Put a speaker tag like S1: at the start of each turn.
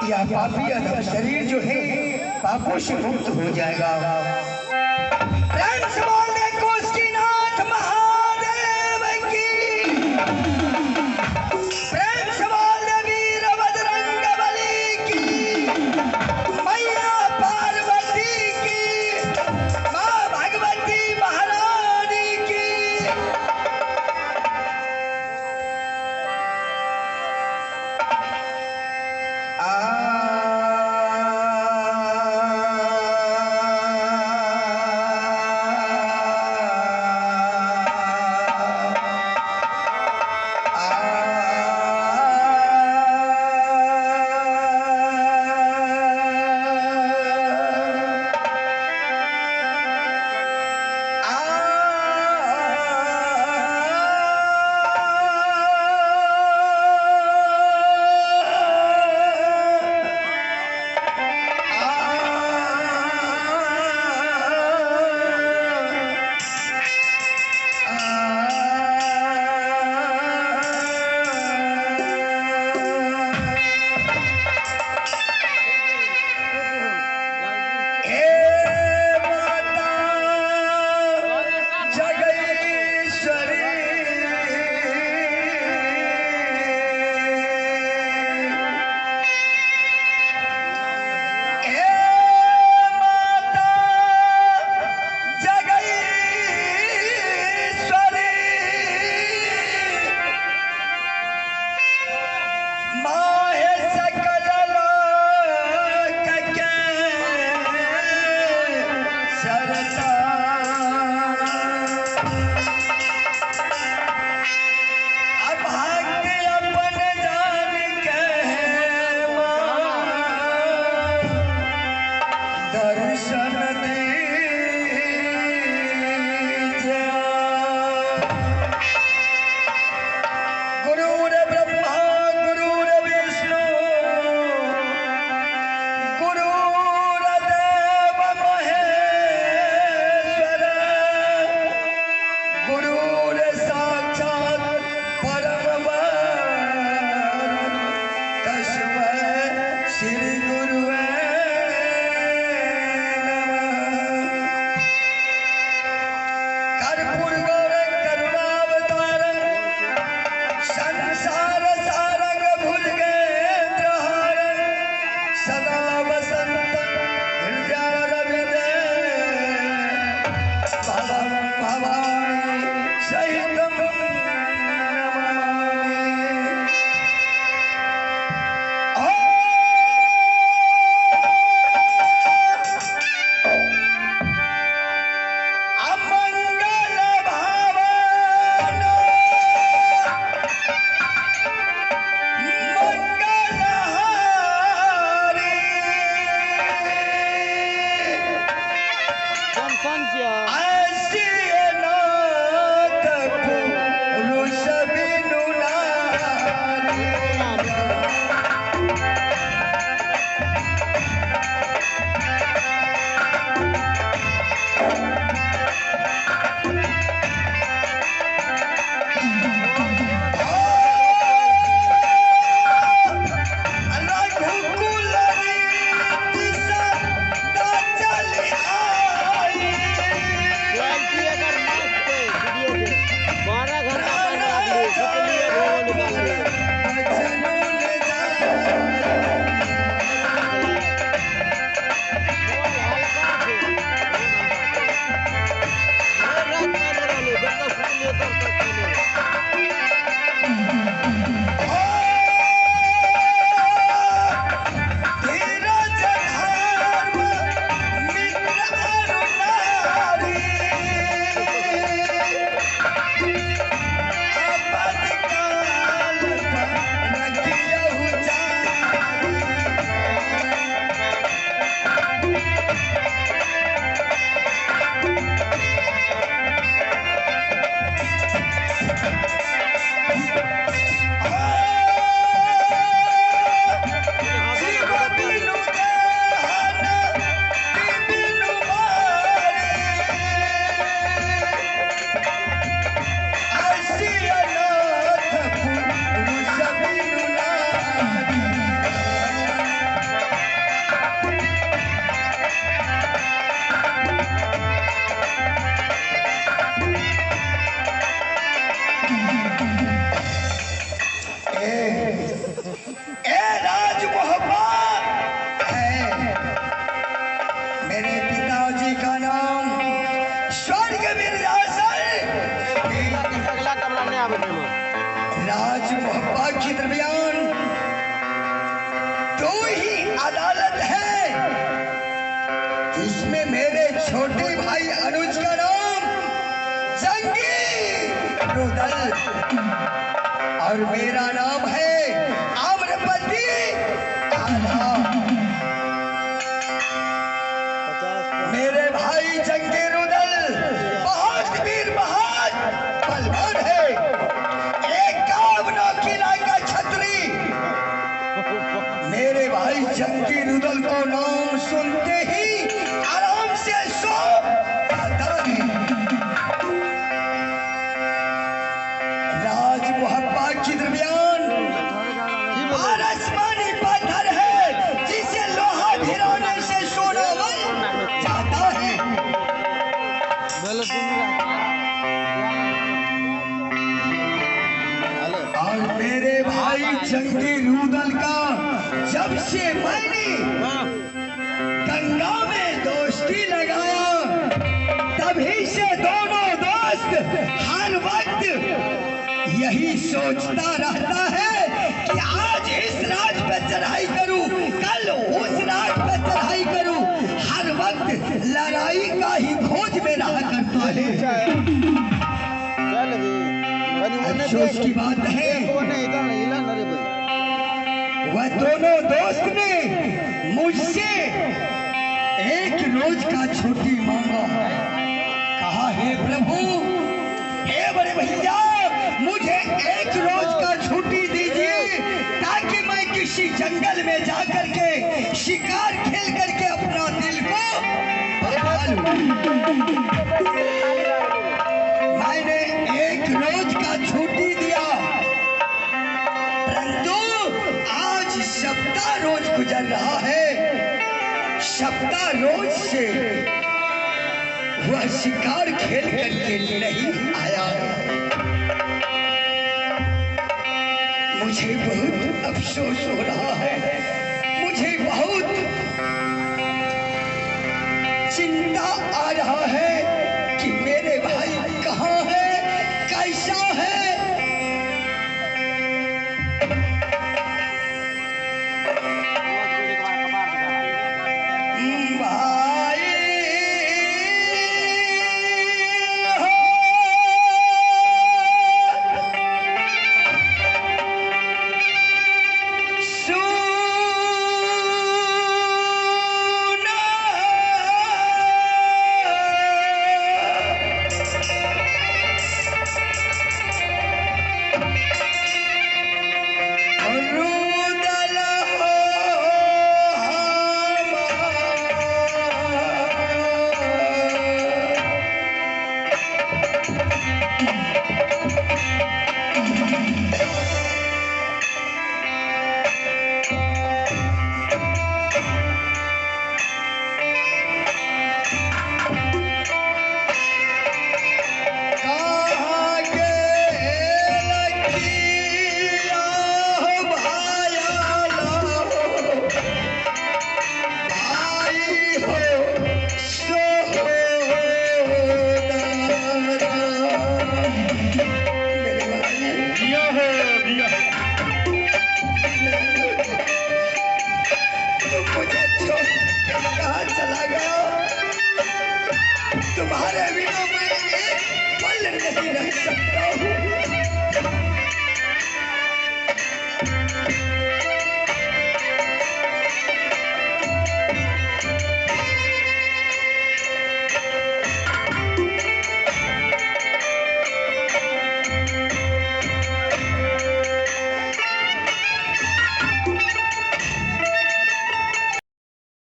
S1: यह पापी अधम शरीर जो है पापों से मुक्त हो जाएगा। दरमियान दो ही अदालत है जिसमें मेरे छोटे भाई अनुज का नाम जंगी रुदल और मेरा नाम है आम्रपति आधा। मेरे भाई जंगी रुदल बहुत वीर महान बलवान है, एक काम नौकीला का छतरी। मेरे भाई जंगी रुदल को नाम सुनते ही आराम से सो जाता है। राज मुहब्बा के दरमियान आसमानी पत्थर है जिसे लोहा गिराने से सोना बन जाता है। और मेरे भाई जंगी रुदल का जब से मैंने गंगा में दोस्ती लगाया तभी से दोनों दोस्त हर वक्त यही सोचता रहता है कि आज इस राज पर चढ़ाई करूं, कल उस राज पर चढ़ाई करूं। हर वक्त लड़ाई का ही खोज में रहा करता है। अफसोस की बात है वह दोनों दोस्त ने मुझसे एक रोज का छुट्टी मांगा। कहा, हे प्रभु, हे बड़े भैया, मुझे एक रोज का छुट्टी दीजिए ताकि मैं किसी जंगल में जाकर के शिकार खेल करके अपना दिल को बहला लूं। मैंने एक रोज का छुट्टी दिया, परंतु आज सप्ताह रोज गुजर रहा है। सप्ताह रोज से वह शिकार खेल करके नहीं आया। मुझे बहुत अफसोस हो रहा है, मुझे बहुत चिंता आ रहा है कि मेरे भाई कहाँ है, कैसा है। तुम्हारे बिना मैं एक पल नहीं रह सकता हूँ।